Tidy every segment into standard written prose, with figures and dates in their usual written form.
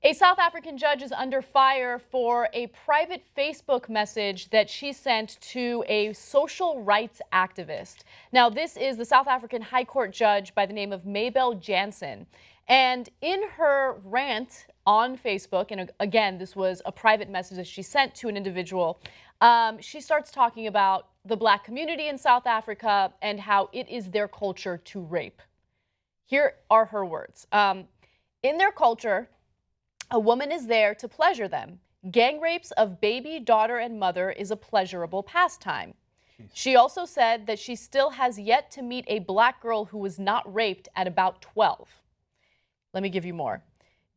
A South African judge is under fire for a private Facebook message that she sent to a social rights activist. Now, this is the South African High Court judge by the name of Mabel Jansen. And in her rant on Facebook, and again, this was a private message that she sent to an individual, she starts talking about the Black community in South Africa and how it is their culture to rape. Here are her words. In their culture, a woman is there to pleasure them. Gang rapes of baby, daughter, and mother is a pleasurable pastime. She also said that she still has yet to meet a Black girl who was not raped at about 12. Let me give you more.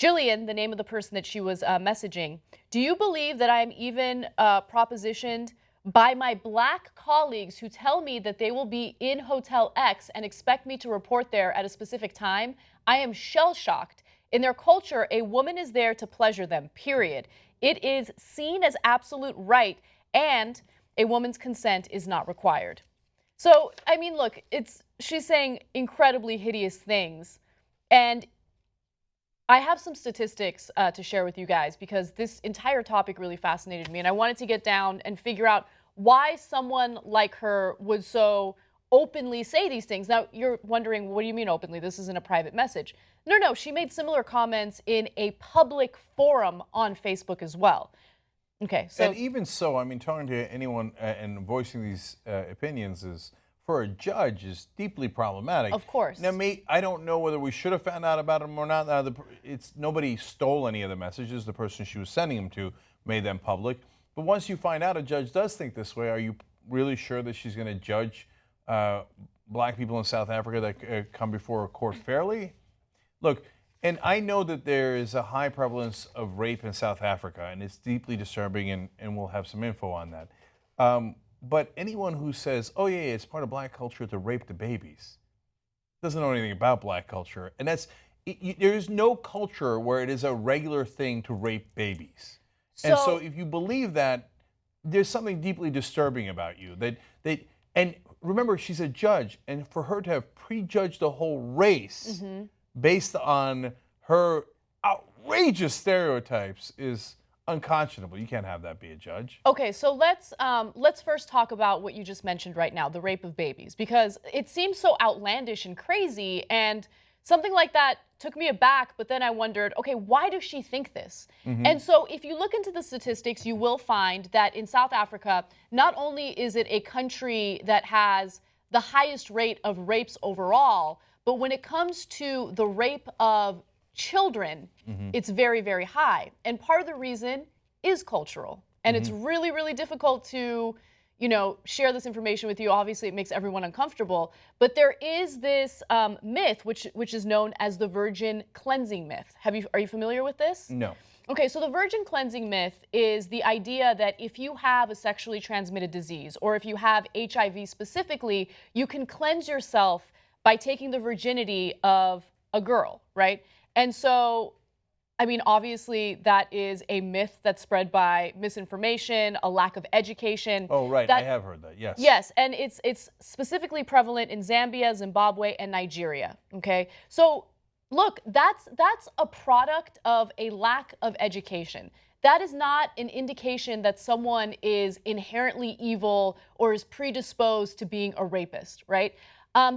Jillian, the name of the person that she was messaging, do you believe that I'm even propositioned by my Black colleagues who tell me that they will be in Hotel X and expect me to report there at a specific time? I am shell-shocked. In their culture, a woman is there to pleasure them, period. It is seen as absolute right, and a woman's consent is not required. So, I mean, look, she's saying incredibly hideous things. And I have some statistics to share with you guys because this entire topic really fascinated me. And I wanted to get down and figure out why someone like her would so openly say these things. Now, you're wondering, what do you mean openly? This isn't a private message. No, she made similar comments in a public forum on Facebook as well. Okay, so. And even so, I mean, talking to anyone and voicing these opinions is, for a judge, is deeply problematic. Of course. Now, I don't know whether we should have found out about them or not. Nobody stole any of the messages. The person she was sending them to made them public. But once you find out a judge does think this way, are you really sure that she's going to judge Black people in South Africa that come before a court fairly? Look, and I know that there is a high prevalence of rape in South Africa, and it's deeply disturbing, and we'll have some info on that. But anyone who says, oh, yeah, it's part of Black culture to rape the babies, doesn't know anything about Black culture. And there is no culture where it is a regular thing to rape babies. And so if you believe that, there's something deeply disturbing about you. And remember, she's a judge, and for her to have prejudged the whole race based on her outrageous stereotypes is unconscionable. You can't have that be a judge. Okay, so let's first talk about what you just mentioned right now, the rape of babies, because it seems so outlandish and crazy, and something like that took me aback, but then I wondered, okay, why does she think this? And so if you look into the statistics, you will find that in South Africa, not only is it a country that has the highest rate of rapes overall, but when it comes to the rape of children, it's very, very high. And part of the reason is cultural. And it's really, really difficult to, share this information with you. Obviously, it makes everyone uncomfortable. But there is this myth, which is known as the virgin cleansing myth. Are you familiar with this? No. Okay, so the virgin cleansing myth is the idea that if you have a sexually transmitted disease, or if you have HIV specifically, you can cleanse yourself by taking the virginity of a girl, right? And so, I mean, obviously, that is a myth that's spread by misinformation, a lack of education. Oh, right. I have heard that, yes. Yes, and it's specifically prevalent in Zambia, Zimbabwe, and Nigeria, okay? So, look, that's a product of a lack of education. That is not an indication that someone is inherently evil or is predisposed to being a rapist, right?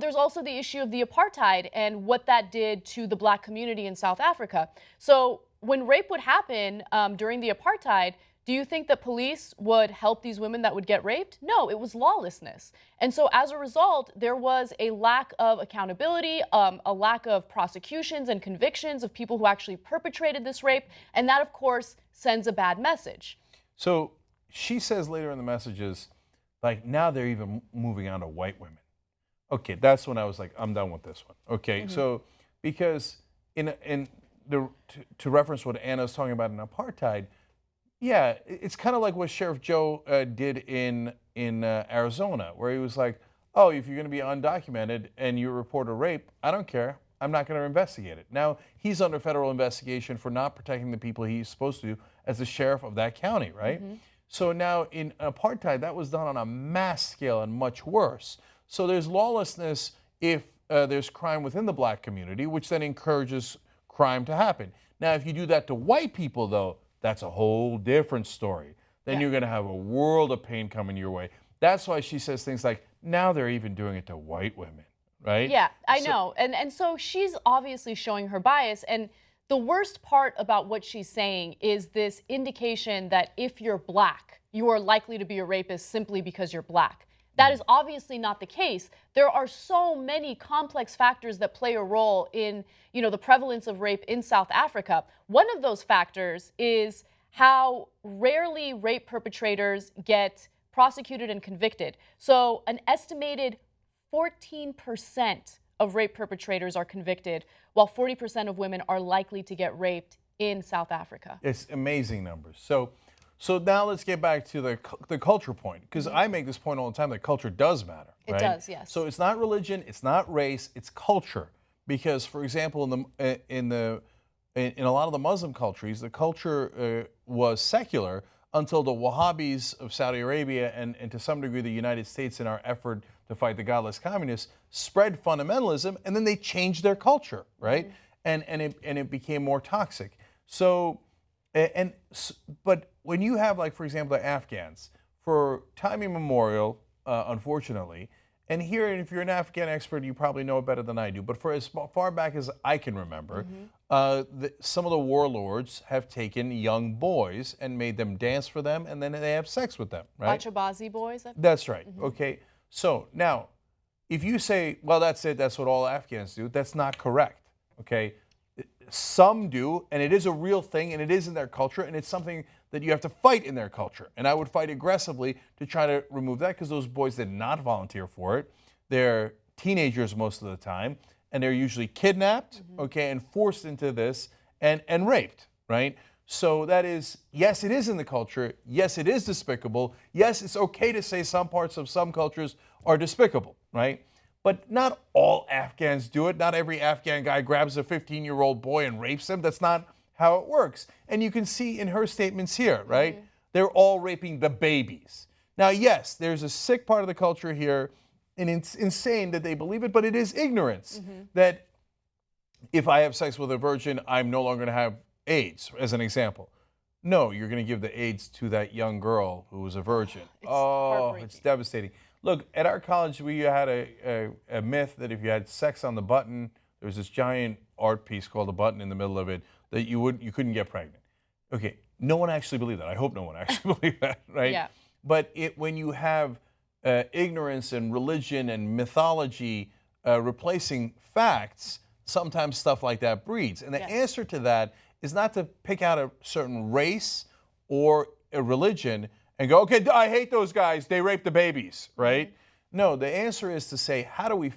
There's also the issue of the apartheid and what that did to the Black community in South Africa. So when rape would happen during the apartheid, do you think that police would help these women that would get raped? No, it was lawlessness. And so as a result, there was a lack of accountability, a lack of prosecutions and convictions of people who actually perpetrated this rape. And that, of course, sends a bad message. So she says later in the messages, like, now they're even moving on to white women. Okay, that's when I was like, I'm done with this one. Okay, so because to reference what Anna's talking about in apartheid, yeah, it's kind of like what Sheriff Joe did in Arizona, where he was like, oh, if you're going to be undocumented and you report a rape, I don't care. I'm not going to investigate it. Now, he's under federal investigation for not protecting the people he's supposed to as the sheriff of that county, right? So now in apartheid, that was done on a mass scale and much worse. So there's lawlessness if there's crime within the Black community, which then encourages crime to happen. Now, if you do that to white people, though, that's a whole different story. Then Yeah. you're going to have a world of pain coming your way. That's why she says things like, now they're even doing it to white women, right? Yeah, I So- know. And so she's obviously showing her bias. And the worst part about what she's saying is this indication that if you're black, you are likely to be a rapist simply because you're black. That is obviously not the case. There are so many complex factors that play a role in, the prevalence of rape in South Africa. One of those factors is how rarely rape perpetrators get prosecuted and convicted. So an estimated 14% of rape perpetrators are convicted, while 40% of women are likely to get raped in South Africa. It's amazing numbers. So now let's get back to the culture point, because I make this point all the time that culture does matter. It Right? does, yes. So it's not religion, it's not race, it's culture. Because, for example, in a lot of the Muslim countries, the culture was secular until the Wahhabis of Saudi Arabia and to some degree the United States, in our effort to fight the godless communists, spread fundamentalism, and then they changed their culture, right? And it became more toxic. So. But when you have, like, for example, the Afghans, for time immemorial, unfortunately, and here, if you're an Afghan expert, you probably know it better than I do, but for as far back as I can remember, some of the warlords have taken young boys and made them dance for them, and then they have sex with them, right? Bachabazi boys? That's right. Okay. So now, if you say, well, that's it, that's what all Afghans do, that's not correct. Okay. Some do, and it is a real thing, and it is in their culture, and it's something that you have to fight in their culture. And I would fight aggressively to try to remove that, because those boys did not volunteer for it. They're teenagers most of the time, and they're usually kidnapped, okay, and forced into this and raped, right? So that is, yes, it is in the culture. Yes, it is despicable. Yes, it's okay to say some parts of some cultures are despicable, right? But not all Afghans do it. Not every Afghan guy grabs a 15-year-old boy and rapes him. That's not how it works. And you can see in her statements here, right? They're all raping the babies. Now, yes, there's a sick part of the culture here, and it's insane that they believe it, but it is ignorance that if I have sex with a virgin, I'm no longer going to have AIDS, as an example. No, you're going to give the AIDS to that young girl who was a virgin. It's heartbreaking. It's devastating. Look, at our college, we had a myth that if you had sex on the button, there was this giant art piece called The Button in the middle of it, that you couldn't get pregnant. Okay, no one actually believed that. I hope no one actually believed that, right? Yeah. But when you have ignorance and religion and mythology replacing facts, sometimes stuff like that breeds. And the Yes. answer to that is not to pick out a certain race or a religion and go, okay, I hate those guys, they rape the babies, right? No, the answer is to say, how do we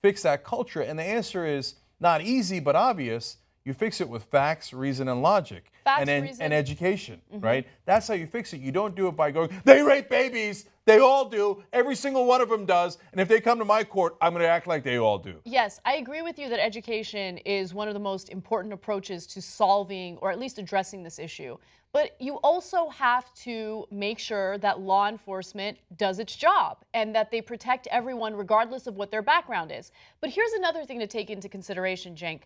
fix that culture? And the answer is not easy, but obvious. You fix it with facts, reason, and logic. Facts, and reason. education, right? That's how you fix it. You don't do it by going, they rape babies. They all do. Every single one of them does. And if they come to my court, I'm going to act like they all do. Yes, I agree with you that education is one of the most important approaches to solving or at least addressing this issue. But you also have to make sure that law enforcement does its job and that they protect everyone regardless of what their background is. But here's another thing to take into consideration, Cenk.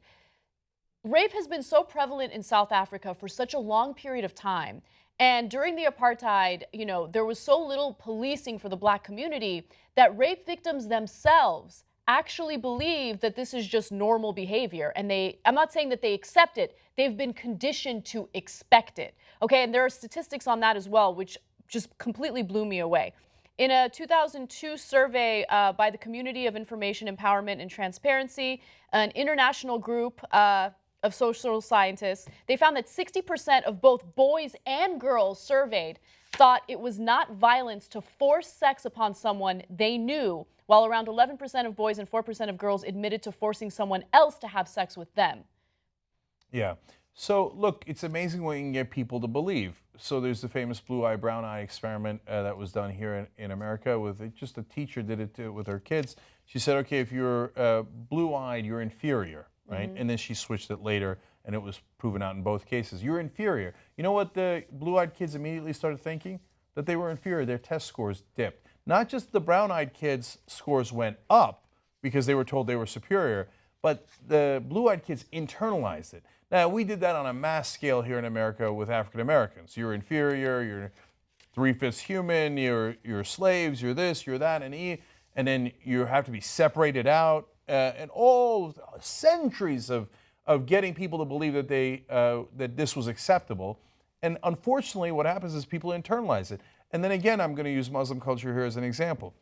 Rape has been so prevalent in South Africa for such a long period of time. And during the apartheid, there was so little policing for the black community that rape victims themselves actually believe that this is just normal behavior. And I'm not saying that they accept it, they've been conditioned to expect it. Okay, and there are statistics on that as well, which just completely blew me away. In a 2002 survey by the Community of Information Empowerment and Transparency, an international group of social scientists, they found that 60% of both boys and girls surveyed thought it was not violence to force sex upon someone they knew, while around 11% of boys and 4% of girls admitted to forcing someone else to have sex with them. Yeah. So, look, it's amazing what you can get people to believe. So there's the famous blue eye, brown eye experiment that was done here in America with just a teacher did it with her kids. She said, okay, if you're blue-eyed, you're inferior, right? And then she switched it later, and it was proven out in both cases. You're inferior. You know what the blue-eyed kids immediately started thinking? That they were inferior. Their test scores dipped. Not just the brown-eyed kids' scores went up because they were told they were superior, but the blue-eyed kids internalized it. Now, we did that on a mass scale here in America with African Americans. You're inferior, you're three-fifths human, you're slaves, you're this, you're that, and then you have to be separated out, and all centuries of getting people to believe that that this was acceptable. And unfortunately, what happens is people internalize it. And then again, I'm going to use Muslim culture here as an example.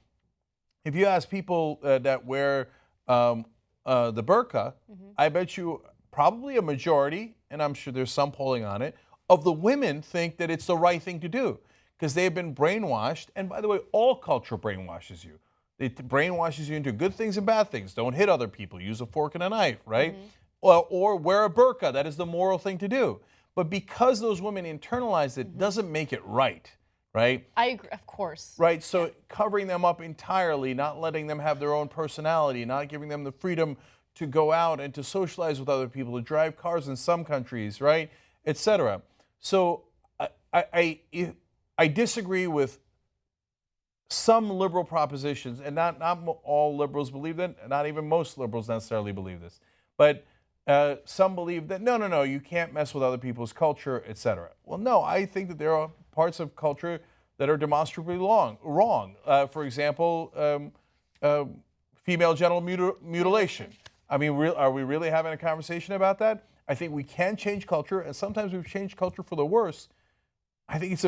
If you ask people that wear the burqa, I bet you probably a majority, and I'm sure there's some polling on it, of the women think that it's the right thing to do because they've been brainwashed. And by the way, all culture brainwashes you. It brainwashes you into good things and bad things. Don't hit other people. Use a fork and a knife, right? Or wear a burqa. That is the moral thing to do. But because those women internalize it, doesn't make it right. Right? I agree, of course. Right, so covering them up entirely, not letting them have their own personality, not giving them the freedom to go out and to socialize with other people, to drive cars in some countries, right, etc. So I disagree with some liberal propositions, and not all liberals believe that, not even most liberals necessarily believe this, but some believe that no, you can't mess with other people's culture, etc. Well, no, I think that there are parts of culture that are demonstrably wrong. For example, female genital mutilation. I mean, are we really having a conversation about that? I think we can change culture, and sometimes we've changed culture for the worse. I think it's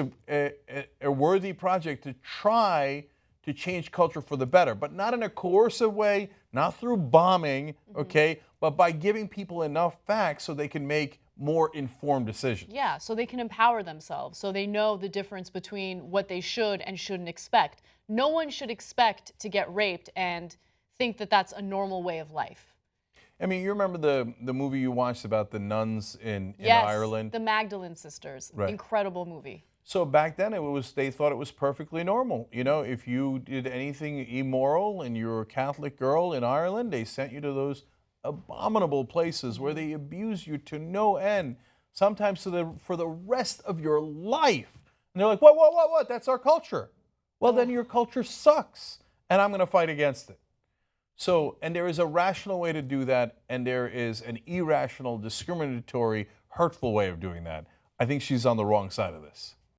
a worthy project to try to change culture for the better, but not in a coercive way, not through bombing, okay, but by giving people enough facts so they can make more informed decisions. Yeah, so they can empower themselves, so they know the difference between what they should and shouldn't expect. No one should expect to get raped and think that that's a normal way of life. I mean, you remember the movie you watched about the nuns in Yes, Ireland? the Magdalene sisters. Right. Incredible movie. So back then, they thought it was perfectly normal. You know, if you did anything immoral and you were a Catholic girl in Ireland, they sent you to those abominable places where they abuse you to no end, sometimes for the rest of your life. And they're like, what? That's our culture. Well, then your culture sucks, and I'm going to fight against it. So, and there is a rational way to do that, and there is an irrational, discriminatory, hurtful way of doing that. I think she's on the wrong side of this.